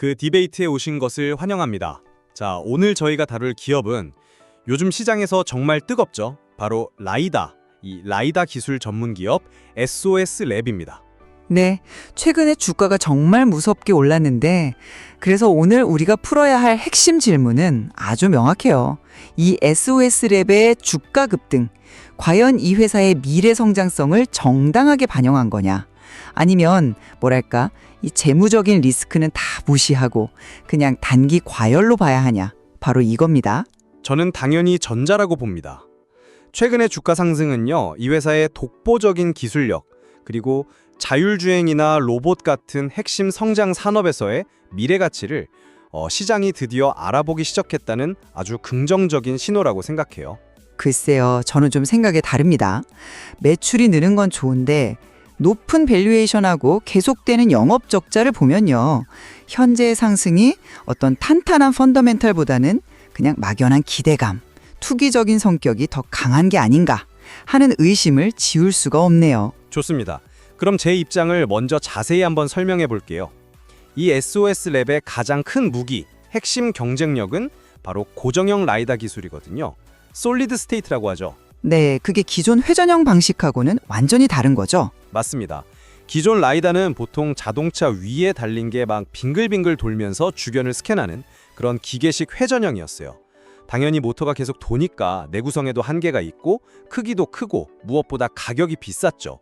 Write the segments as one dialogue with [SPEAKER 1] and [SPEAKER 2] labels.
[SPEAKER 1] 그 디베이트에 오신 것을 환영합니다. 자, 오늘 저희가 다룰 기업은 요즘 시장에서 정말 뜨겁죠. 바로 라이다, 이 라이다 기술 전문 기업 SOS랩입니다.
[SPEAKER 2] 네, 최근에 주가가 정말 무섭게 올랐는데 그래서 오늘 우리가 풀어야 할 핵심 질문은 아주 명확해요. 이 SOS랩의 주가 급등, 과연 이 회사의 미래 성장성을 정당하게 반영한 거냐? 아니면 뭐랄까, 이 재무적인 리스크는 다 무시하고 그냥 단기 과열로 봐야 하냐? 바로 이겁니다.
[SPEAKER 1] 저는 당연히 전자라고 봅니다. 최근의 주가 상승은요, 이 회사의 독보적인 기술력, 그리고 자율주행이나 로봇 같은 핵심 성장 산업에서의 미래 가치를 시장이 드디어 알아보기 시작했다는 아주 긍정적인 신호라고 생각해요.
[SPEAKER 2] 글쎄요, 저는 좀 생각이 다릅니다. 매출이 느는 건 좋은데 높은 밸류에이션하고 계속되는 영업 적자를 보면요, 현재의 상승이 어떤 탄탄한 펀더멘털보다는 그냥 막연한 기대감, 투기적인 성격이 더 강한 게 아닌가 하는 의심을 지울 수가 없네요.
[SPEAKER 1] 좋습니다. 그럼 제 입장을 먼저 자세히 한번 설명해 볼게요. 이 SOS랩의 가장 큰 무기, 핵심 경쟁력은 바로 고정형 라이다 기술이거든요. 솔리드 스테이트라고 하죠.
[SPEAKER 2] 네, 그게 기존 회전형 방식하고는 완전히 다른 거죠.
[SPEAKER 1] 맞습니다. 기존 라이다는 보통 자동차 위에 달린 게 막 빙글빙글 돌면서 주변을 스캔하는 그런 기계식 회전형이었어요. 당연히 모터가 계속 도니까 내구성에도 한계가 있고 크기도 크고 무엇보다 가격이 비쌌죠.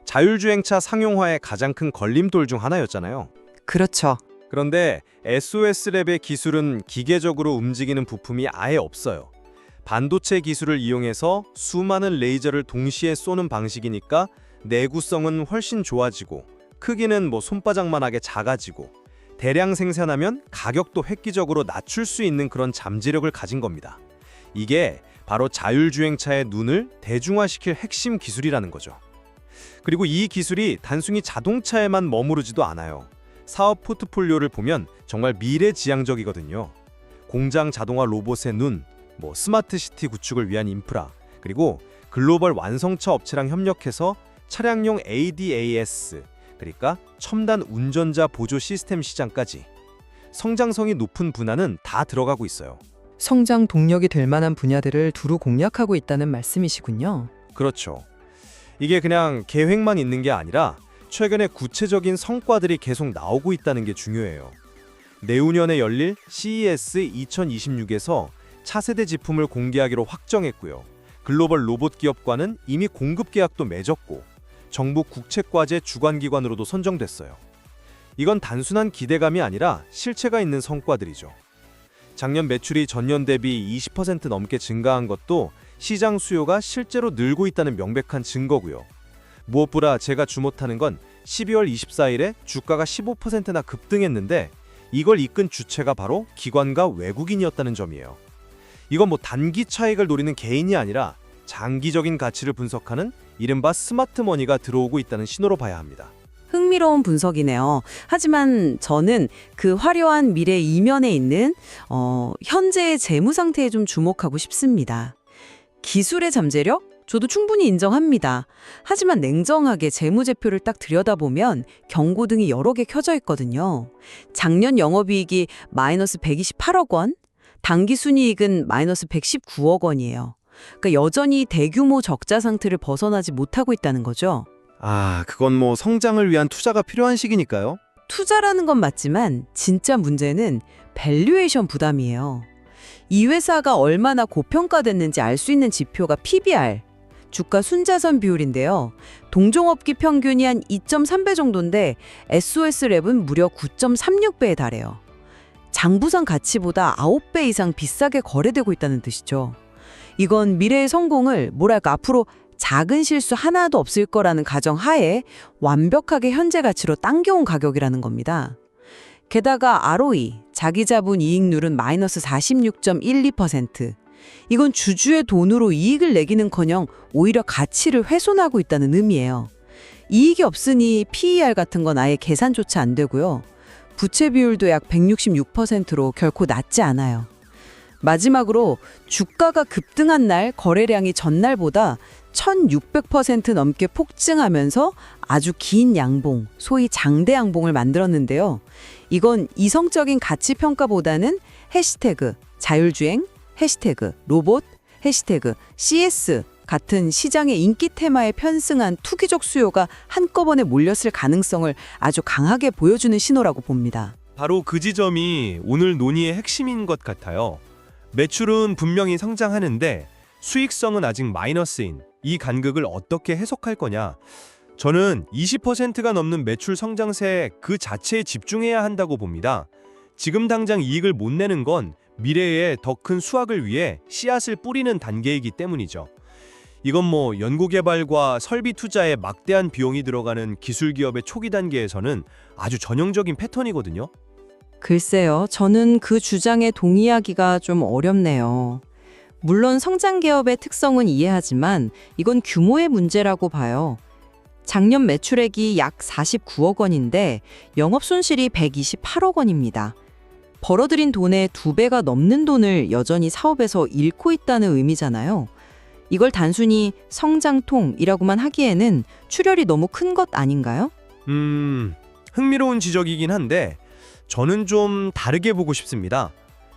[SPEAKER 1] 자율주행차 상용화의 가장 큰 걸림돌 중 하나였잖아요.
[SPEAKER 2] 그렇죠.
[SPEAKER 1] 그런데 SOS랩의 기술은 기계적으로 움직이는 부품이 아예 없어요. 반도체 기술을 이용해서 수많은 레이저를 동시에 쏘는 방식이니까 내구성은 훨씬 좋아지고 크기는 손바닥만하게 작아지고 대량 생산하면 가격도 획기적으로 낮출 수 있는 그런 잠재력을 가진 겁니다. 이게 바로 자율주행차의 눈을 대중화시킬 핵심 기술이라는 거죠. 그리고 이 기술이 단순히 자동차에만 머무르지도 않아요. 사업 포트폴리오를 보면 정말 미래지향적이거든요. 공장 자동화 로봇의 눈, 스마트 시티 구축을 위한 인프라, 그리고 글로벌 완성차 업체랑 협력해서 차량용 ADAS, 그러니까 첨단 운전자 보조 시스템 시장까지 성장성이 높은 분야는 다 들어가고 있어요.
[SPEAKER 3] 성장 동력이 될 만한 분야들을 두루 공략하고 있다는 말씀이시군요.
[SPEAKER 1] 그렇죠. 이게 그냥 계획만 있는 게 아니라 최근에 구체적인 성과들이 계속 나오고 있다는 게 중요해요. 내후년에 열릴 CES 2026에서 차세대 제품을 공개하기로 확정했고요. 글로벌 로봇 기업과는 이미 공급 계약도 맺었고 정부 국책과제 주관기관으로도 선정됐어요. 이건 단순한 기대감이 아니라 실체가 있는 성과들이죠. 작년 매출이 전년 대비 20% 넘게 증가한 것도 시장 수요가 실제로 늘고 있다는 명백한 증거고요. 무엇보다 제가 주목하는 건 12월 24일에 주가가 15%나 급등했는데 이걸 이끈 주체가 바로 기관과 외국인이었다는 점이에요. 이건 단기 차익을 노리는 개인이 아니라 장기적인 가치를 분석하는 이른바 스마트머니가 들어오고 있다는 신호로 봐야 합니다.
[SPEAKER 4] 흥미로운 분석이네요. 하지만 저는 그 화려한 미래 이면에 있는 현재의 재무 상태에 좀 주목하고 싶습니다. 기술의 잠재력? 저도 충분히 인정합니다. 하지만 냉정하게 재무제표를 딱 들여다보면 경고등이 여러 개 켜져 있거든요. 작년 영업이익이 마이너스 128억 원, 당기순이익은 마이너스 119억 원이에요. 그러니까 여전히 대규모 적자 상태를 벗어나지 못하고 있다는 거죠.
[SPEAKER 1] 그건 성장을 위한 투자가 필요한 시기니까요.
[SPEAKER 4] 투자라는 건 맞지만 진짜 문제는 밸류에이션 부담이에요. 이 회사가 얼마나 고평가됐는지 알 수 있는 지표가 PBR, 주가 순자산 비율인데요. 동종업계 평균이 한 2.3배 정도인데 SOS랩은 무려 9.36배에 달해요. 장부상 가치보다 9배 이상 비싸게 거래되고 있다는 뜻이죠. 이건 미래의 성공을 앞으로 작은 실수 하나도 없을 거라는 가정 하에 완벽하게 현재 가치로 당겨온 가격이라는 겁니다. 게다가 ROE, 자기자본 이익률은 마이너스 46.12%. 이건 주주의 돈으로 이익을 내기는커녕 오히려 가치를 훼손하고 있다는 의미예요. 이익이 없으니 PER 같은 건 아예 계산조차 안 되고요. 부채 비율도 약 166%로 결코 낮지 않아요. 마지막으로 주가가 급등한 날 거래량이 전날보다 1600% 넘게 폭증하면서 아주 긴 양봉, 소위 장대 양봉을 만들었는데요. 이건 이성적인 가치 평가보다는 해시태그 자율주행, 해시태그 로봇, 해시태그 CS 같은 시장의 인기 테마에 편승한 투기적 수요가 한꺼번에 몰렸을 가능성을 아주 강하게 보여주는 신호라고 봅니다.
[SPEAKER 5] 바로 그 지점이 오늘 논의의 핵심인 것 같아요. 매출은 분명히 성장하는데 수익성은 아직 마이너스인 이 간극을 어떻게 해석할 거냐? 저는 20%가 넘는 매출 성장세 그 자체에 집중해야 한다고 봅니다. 지금 당장 이익을 못 내는 건 미래에 더 큰 수확을 위해 씨앗을 뿌리는 단계이기 때문이죠. 이건 뭐 연구개발과 설비 투자에 막대한 비용이 들어가는 기술 기업의 초기 단계에서는 아주 전형적인 패턴이거든요.
[SPEAKER 6] 글쎄요, 저는 그 주장에 동의하기가 좀 어렵네요. 물론 성장 기업의 특성은 이해하지만 이건 규모의 문제라고 봐요. 작년 매출액이 약 49억 원인데 영업 손실이 128억 원입니다. 벌어들인 돈의 2배가 넘는 돈을 여전히 사업에서 잃고 있다는 의미잖아요. 이걸 단순히 성장통이라고만 하기에는 출혈이 너무 큰 것 아닌가요?
[SPEAKER 1] 흥미로운 지적이긴 한데 저는 좀 다르게 보고 싶습니다.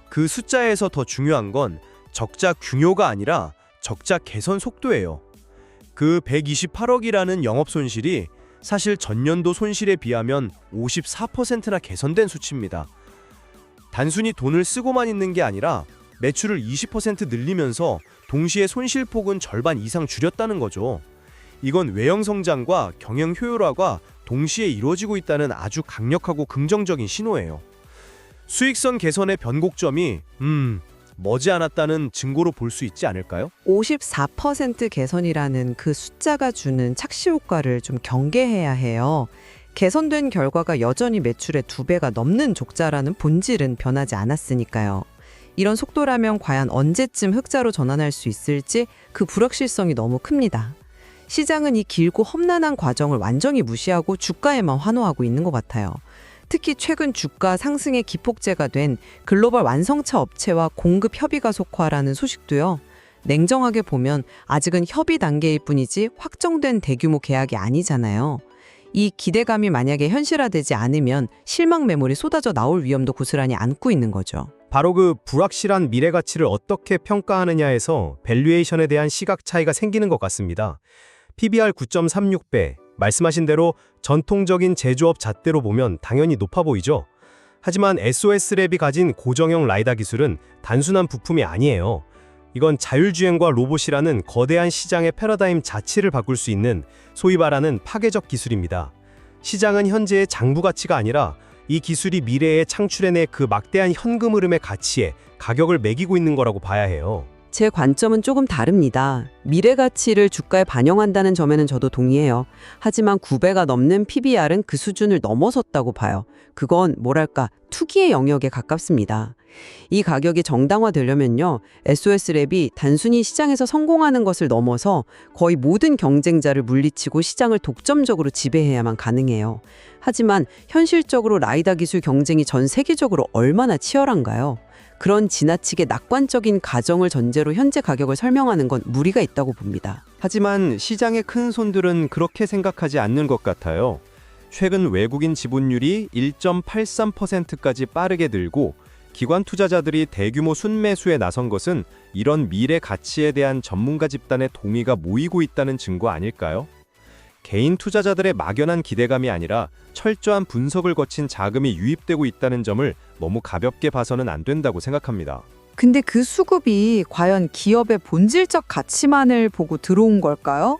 [SPEAKER 1] 그 숫자에서 더 중요한 건 적자 규모가 아니라 적자 개선 속도예요. 그 128억이라는 영업 손실이 사실 전년도 손실에 비하면 54%나 개선된 수치입니다. 단순히 돈을 쓰고만 있는 게 아니라 매출을 20% 늘리면서 동시에 손실폭은 절반 이상 줄였다는 거죠. 이건 외형 성장과 경영 효율화가 동시에 이루어지고 있다는 아주 강력하고 긍정적인 신호예요. 수익성 개선의 변곡점이 머지않았다는 증거로 볼 수 있지 않을까요?
[SPEAKER 6] 54% 개선이라는 그 숫자가 주는 착시 효과를 좀 경계해야 해요. 개선된 결과가 여전히 매출의 2배가 넘는 적자라는 본질은 변하지 않았으니까요. 이런 속도라면 과연 언제쯤 흑자로 전환할 수 있을지 그 불확실성이 너무 큽니다. 시장은 이 길고 험난한 과정을 완전히 무시하고 주가에만 환호하고 있는 것 같아요. 특히 최근 주가 상승의 기폭제가 된 글로벌 완성차 업체와 공급 협의 가속화라는 소식도요. 냉정하게 보면 아직은 협의 단계일 뿐이지 확정된 대규모 계약이 아니잖아요. 이 기대감이 만약에 현실화되지 않으면 실망 매물이 쏟아져 나올 위험도 고스란히 안고 있는 거죠.
[SPEAKER 7] 바로 그 불확실한 미래 가치를 어떻게 평가하느냐에서 밸류에이션에 대한 시각 차이가 생기는 것 같습니다. PBR 9.36배, 말씀하신 대로 전통적인 제조업 잣대로 보면 당연히 높아 보이죠. 하지만 SOS랩이 가진 고정형 라이다 기술은 단순한 부품이 아니에요. 이건 자율주행과 로봇이라는 거대한 시장의 패러다임 자체를 바꿀 수 있는 소위 말하는 파괴적 기술입니다. 시장은 현재의 장부 가치가 아니라 이 기술이 미래에 창출해낼 그 막대한 현금 흐름의 가치에 가격을 매기고 있는 거라고 봐야 해요.
[SPEAKER 6] 제 관점은 조금 다릅니다. 미래 가치를 주가에 반영한다는 점에는 저도 동의해요. 하지만 9배가 넘는 PBR은 그 수준을 넘어섰다고 봐요. 그건 뭐랄까 투기의 영역에 가깝습니다. 이 가격이 정당화되려면요. SOS랩이 단순히 시장에서 성공하는 것을 넘어서 거의 모든 경쟁자를 물리치고 시장을 독점적으로 지배해야만 가능해요. 하지만 현실적으로 라이다 기술 경쟁이 전 세계적으로 얼마나 치열한가요? 그런 지나치게 낙관적인 가정을 전제로 현재 가격을 설명하는 건 무리가 있다고 봅니다.
[SPEAKER 1] 하지만 시장의 큰 손들은 그렇게 생각하지 않는 것 같아요. 최근 외국인 지분율이 1.83%까지 빠르게 늘고 기관 투자자들이 대규모 순매수에 나선 것은 이런 미래 가치에 대한 전문가 집단의 동의가 모이고 있다는 증거 아닐까요? 개인 투자자들의 막연한 기대감이 아니라 철저한 분석을 거친 자금이 유입되고 있다는 점을 너무 가볍게 봐서는 안 된다고 생각합니다.
[SPEAKER 2] 근데 그 수급이 과연 기업의 본질적 가치만을 보고 들어온 걸까요?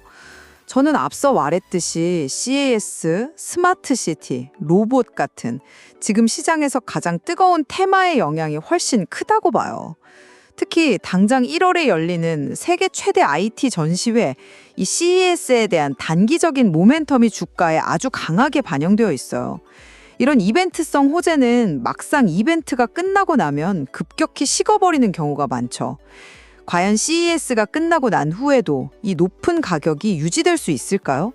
[SPEAKER 2] 저는 앞서 말했듯이 CAS, 스마트시티, 로봇 같은 지금 시장에서 가장 뜨거운 테마의 영향이 훨씬 크다고 봐요. 특히 당장 1월에 열리는 세계 최대 IT 전시회 이 CES에 대한 단기적인 모멘텀이 주가에 아주 강하게 반영되어 있어요. 이런 이벤트성 호재는 막상 이벤트가 끝나고 나면 급격히 식어버리는 경우가 많죠. 과연 CES가 끝나고 난 후에도 이 높은 가격이 유지될 수 있을까요?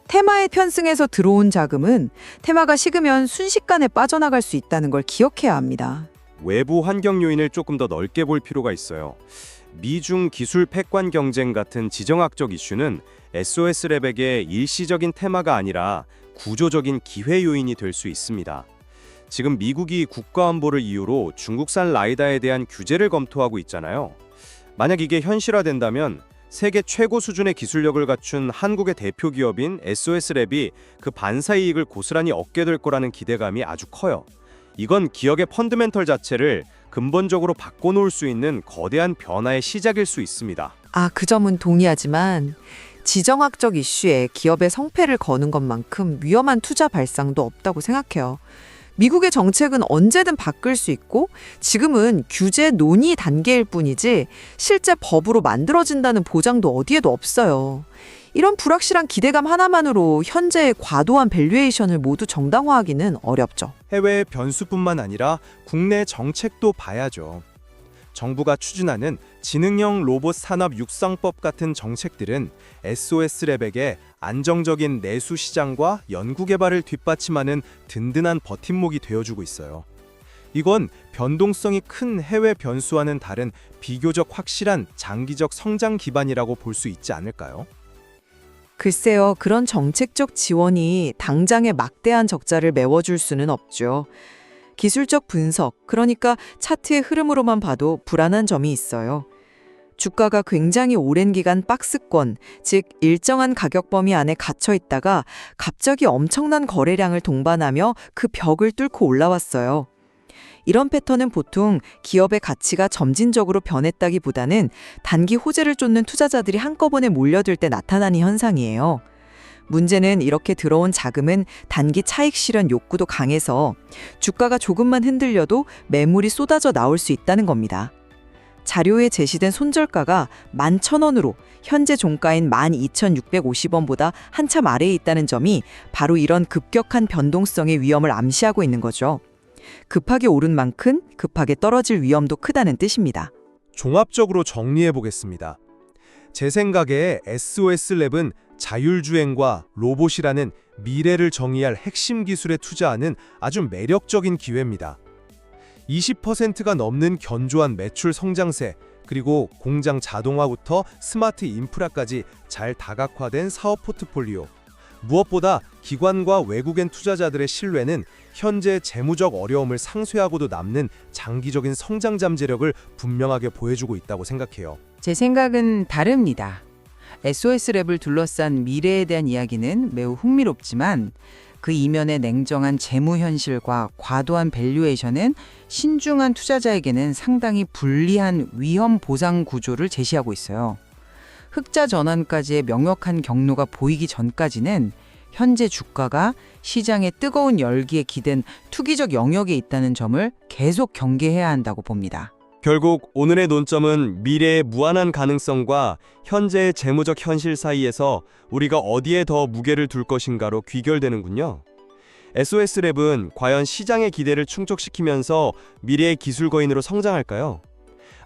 [SPEAKER 2] 테마의 편승에서 들어온 자금은 테마가 식으면 순식간에 빠져나갈 수 있다는 걸 기억해야 합니다.
[SPEAKER 1] 외부 환경 요인을 조금 더 넓게 볼 필요가 있어요. 미중 기술 패권 경쟁 같은 지정학적 이슈는 SOS랩에게 일시적인 테마가 아니라 구조적인 기회 요인이 될 수 있습니다. 지금 미국이 국가안보를 이유로 중국산 라이다에 대한 규제를 검토하고 있잖아요. 만약 이게 현실화된다면 세계 최고 수준의 기술력을 갖춘 한국의 대표 기업인 SOS랩이 그 반사 이익을 고스란히 얻게 될 거라는 기대감이 아주 커요. 이건 기업의 펀드멘털 자체를 근본적으로 바꿔놓을 수 있는 거대한 변화의 시작일 수 있습니다.
[SPEAKER 6] 그 점은 동의하지만 지정학적 이슈에 기업의 성패를 거는 것만큼 위험한 투자 발상도 없다고 생각해요. 미국의 정책은 언제든 바뀔 수 있고 지금은 규제 논의 단계일 뿐이지 실제 법으로 만들어진다는 보장도 어디에도 없어요. 이런 불확실한 기대감 하나만으로 현재의 과도한 밸류에이션을 모두 정당화하기는 어렵죠.
[SPEAKER 1] 해외의 변수뿐만 아니라 국내 정책도 봐야죠. 정부가 추진하는 지능형 로봇 산업 육성법 같은 정책들은 SOS랩에게 안정적인 내수 시장과 연구 개발을 뒷받침하는 든든한 버팀목이 되어주고 있어요. 이건 변동성이 큰 해외 변수와는 다른 비교적 확실한 장기적 성장 기반이라고 볼 수 있지 않을까요?
[SPEAKER 6] 글쎄요, 그런 정책적 지원이 당장의 막대한 적자를 메워줄 수는 없죠. 기술적 분석, 그러니까 차트의 흐름으로만 봐도 불안한 점이 있어요. 주가가 굉장히 오랜 기간 박스권, 즉 일정한 가격 범위 안에 갇혀 있다가 갑자기 엄청난 거래량을 동반하며 그 벽을 뚫고 올라왔어요. 이런 패턴은 보통 기업의 가치가 점진적으로 변했다기보다는 단기 호재를 쫓는 투자자들이 한꺼번에 몰려들 때 나타나는 현상이에요. 문제는 이렇게 들어온 자금은 단기 차익 실현 욕구도 강해서 주가가 조금만 흔들려도 매물이 쏟아져 나올 수 있다는 겁니다. 자료에 제시된 손절가가 11,000원으로 현재 종가인 12,650원보다 한참 아래에 있다는 점이 바로 이런 급격한 변동성의 위험을 암시하고 있는 거죠. 급하게 오른 만큼 급하게 떨어질 위험도 크다는 뜻입니다.
[SPEAKER 1] 종합적으로 정리해 보겠습니다. 제 생각에 SOS랩은 자율주행과 로봇이라는 미래를 정의할 핵심 기술에 투자하는 아주 매력적인 기회입니다. 20%가 넘는 견조한 매출 성장세, 그리고 공장 자동화부터 스마트 인프라까지 잘 다각화된 사업 포트폴리오. 무엇보다 기관과 외국인 투자자들의 신뢰는 현재 재무적 어려움을 상쇄하고도 남는 장기적인 성장 잠재력을 분명하게 보여주고 있다고 생각해요.
[SPEAKER 2] 제 생각은 다릅니다. SOS랩을 둘러싼 미래에 대한 이야기는 매우 흥미롭지만 그 이면의 냉정한 재무 현실과 과도한 밸류에이션은 신중한 투자자에게는 상당히 불리한 위험 보상 구조를 제시하고 있어요. 흑자 전환까지의 명확한 경로가 보이기 전까지는 현재 주가가 시장의 뜨거운 열기에 기댄 투기적 영역에 있다는 점을 계속 경계해야 한다고 봅니다.
[SPEAKER 1] 결국 오늘의 논점은 미래의 무한한 가능성과 현재의 재무적 현실 사이에서 우리가 어디에 더 무게를 둘 것인가로 귀결되는군요. SOS랩은 과연 시장의 기대를 충족시키면서 미래의 기술 거인으로 성장할까요?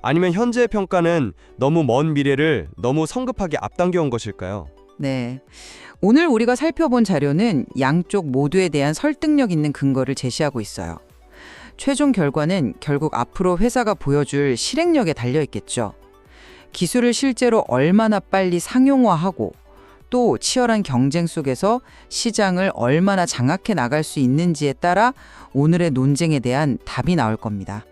[SPEAKER 1] 아니면 현재의 평가는 너무 먼 미래를 너무 성급하게 앞당겨 온 것일까요?
[SPEAKER 2] 네. 오늘 우리가 살펴본 자료는 양쪽 모두에 대한 설득력 있는 근거를 제시하고 있어요. 최종 결과는 결국 앞으로 회사가 보여줄 실행력에 달려 있겠죠. 기술을 실제로 얼마나 빨리 상용화하고 또 치열한 경쟁 속에서 시장을 얼마나 장악해 나갈 수 있는지에 따라 오늘의 논쟁에 대한 답이 나올 겁니다.